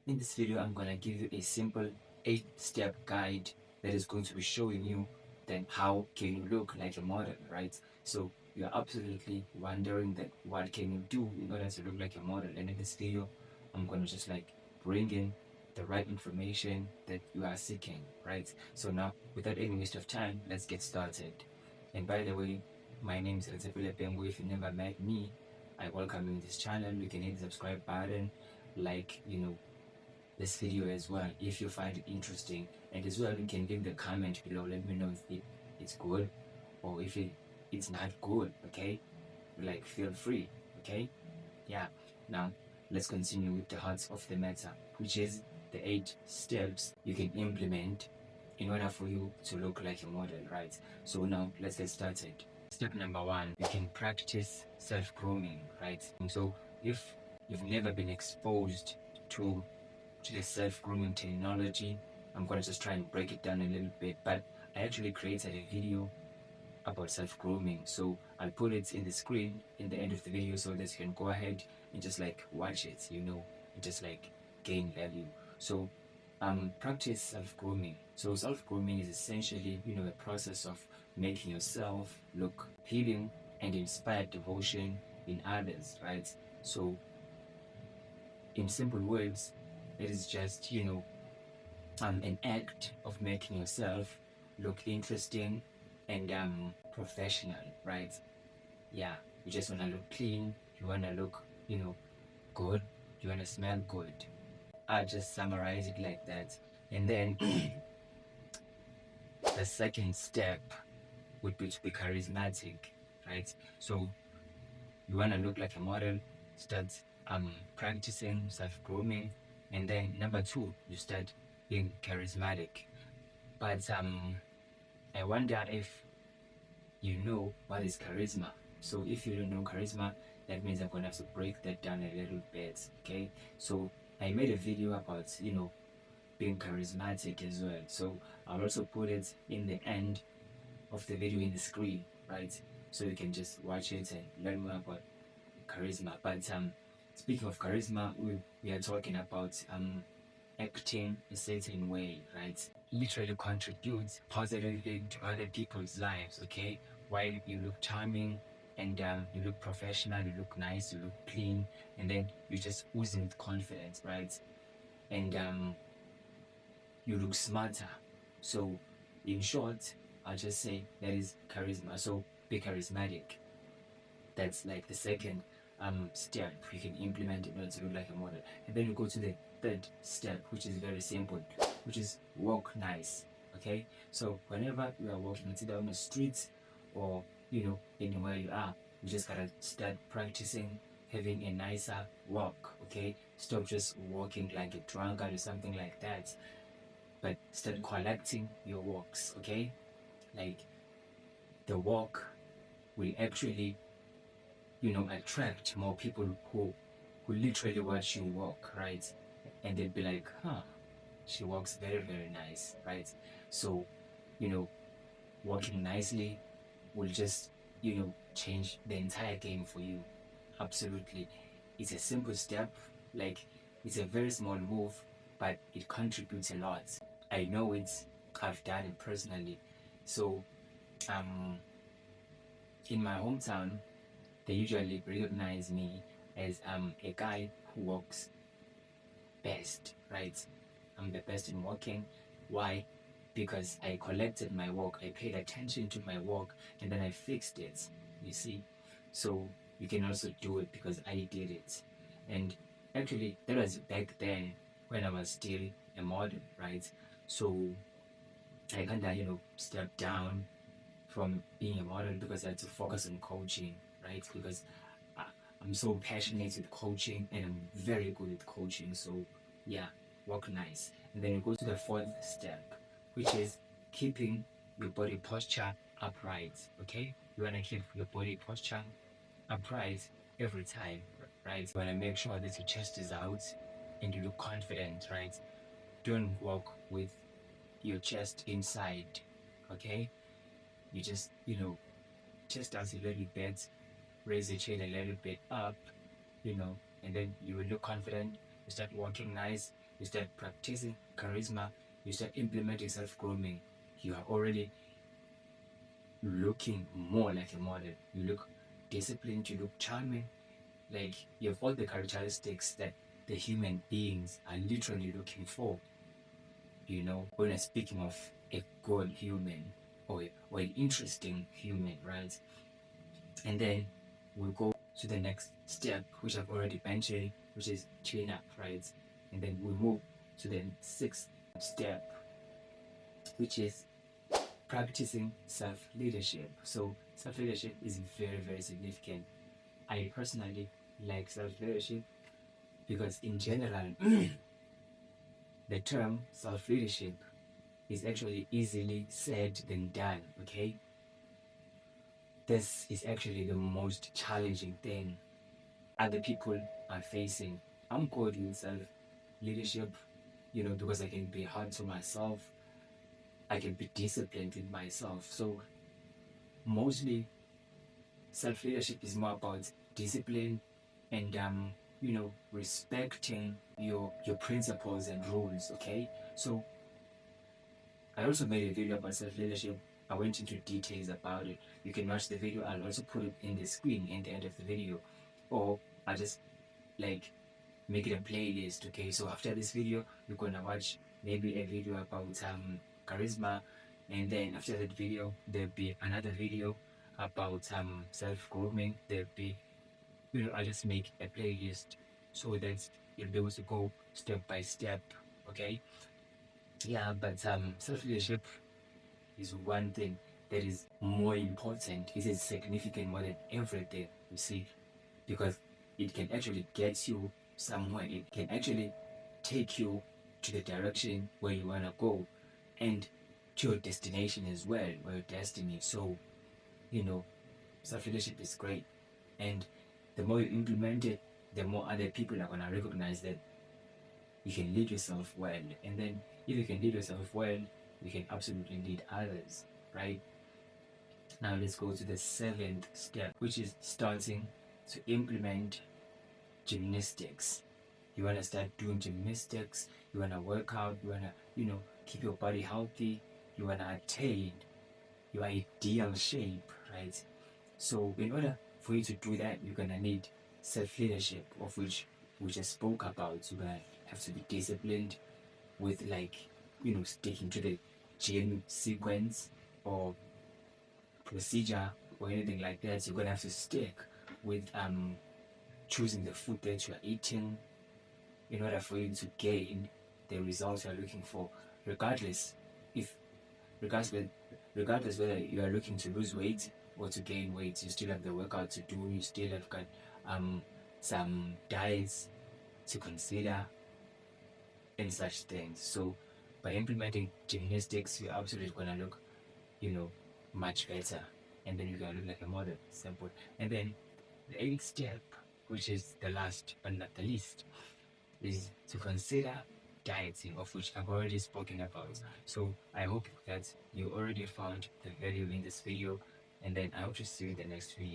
In this video, I'm gonna give you a simple 8-step guide that is going to be showing you then how can you look like a model, right? So you're absolutely wondering that what can you do in order to look like a model, and in this video, I'm gonna just like bring in the right information that you are seeking, right? So now, without any waste of time, let's get started. And by the way, my name is Pengu. If you never met me, I welcome you in this channel. You can hit the subscribe button, like, this video as well if you find it interesting, and as well you can leave the comment below. Let me know if it's good or if it's not good. Okay, like, feel free. Okay, yeah. Now let's continue with the heart of the matter, which is the 8 steps you can implement in order for you to look like a model, right? So now let's get started. Step number 1, you can practice self-grooming, right? And so if you've never been exposed to the self-grooming technology, I'm going to just try and break it down a little bit. But I actually created a video about self-grooming, so I'll put it in the screen in the end of the video so that you can go ahead and just like watch it, and just like gain value. So practice self-grooming. So self-grooming is essentially, a process of making yourself look appealing and inspire devotion in others, right? So in simple words, it is just, an act of making yourself look interesting and professional, right? Yeah, you just want to look clean, you want to look, good, you want to smell good. I'll just summarize it like that. And then the second step would be to be charismatic, right? So you want to look like a model, start practicing self-grooming, and then number 2, you start being charismatic. But I wonder if you know what is charisma. So if you don't know charisma, that means I'm gonna have to break that down a little bit. Okay, so I made a video about being charismatic as well, so I'll also put it in the end of the video in the screen, right? So you can just watch it and learn more about charisma. But speaking of charisma, we are talking about acting a certain way, right? Literally contributes positively to other people's lives. Okay, while you look charming and you look professional, you look nice, you look clean, and then you just oozing with confidence, right? And you look smarter. So in short, I'll just say that is charisma. So be charismatic. That's like the second step you can implement in order to look like a model. And then you go to the third step, which is very simple, which is walk nice. Okay, so whenever you are walking, it's either on the streets or anywhere you are, you just gotta start practicing having a nicer walk. Okay, stop just walking like a drunkard or something like that, but start collecting your walks. Okay, like the walk will actually attract more people who literally watch you walk, right? And they'd be like, huh, she walks very, very nice, right? So, walking nicely will just, change the entire game for you. Absolutely. It's a simple step, like it's a very small move, but it contributes a lot. I know I've done it personally. So, in my hometown, they usually recognize me as a guy who walks best, right? I'm the best in walking. Why? Because I collected my walk, I paid attention to my walk, and then I fixed it, you see? So you can also do it because I did it. And actually, that was back then when I was still a model, right? So I kind of, stepped down from being a model because I had to focus on coaching, right? Because I'm so passionate with coaching and I'm very good at coaching. So yeah, walk nice. And then you go to the fourth step, which is keeping your body posture upright. Okay, you want to keep your body posture upright every time, right? You want to make sure that your chest is out and you look confident, right? Don't walk with your chest inside. Okay, you just chest out a little bit, raise the chin a little bit up, and then you will look confident. You start walking nice, you start practicing charisma, you start implementing self-grooming, you are already looking more like a model. You look disciplined, you look charming, like you have all the characteristics that the human beings are literally looking for. When I'm speaking of a good human or an interesting human, right? And then we'll go to the next step, which I've already mentioned, which is clean up, right? And then we move to the sixth step, which is practicing self-leadership. So self-leadership is very, very significant. I personally like self-leadership because in general, the term self-leadership is actually easily said than done, okay? This is actually the most challenging thing other people are facing. I'm good with self-leadership, because I can be hard to myself, I can be disciplined with myself. So mostly self-leadership is more about discipline and respecting your principles and rules, okay? So I also made a video about self-leadership. I went into details about it. You can watch the video. I'll also put it in the screen in the end of the video, or I'll just like make it a playlist, okay? So after this video you're gonna watch maybe a video about charisma, and then after that video there'll be another video about self-grooming. There'll be, I'll just make a playlist so that you'll be able to go step by step, okay? Yeah, but self-leadership is one thing that is more important. It is significant more than everything, you see, because it can actually get you somewhere. It can actually take you to the direction where you want to go, and to your destination as well, or your destiny. So, self-leadership is great. And the more you implement it, the more other people are going to recognize that you can lead yourself well. And then if you can lead yourself well, you can absolutely lead others, right? Now let's go to the seventh step, which is starting to implement gymnastics. You want to start doing gymnastics, you want to work out, you want to, keep your body healthy, you want to attain your ideal shape, right? So in order for you to do that, you're going to need self-leadership, of which we just spoke about. You're going to have to be disciplined with, sticking to the gym sequence or procedure or anything like that. You're going to have to stick with choosing the food that you're eating in order for you to gain the results you're looking for, regardless if regardless regardless whether you are looking to lose weight or to gain weight. You still have the workout to do, you still have got some diets to consider and such things. So by implementing gymnastics, you're absolutely gonna look, much better, and then you're gonna look like a model. Simple. And then the eighth step, which is the last but not the least, is to consider dieting, of which I've already spoken about. So I hope that you already found the value in this video, and then I hope to see you in the next video.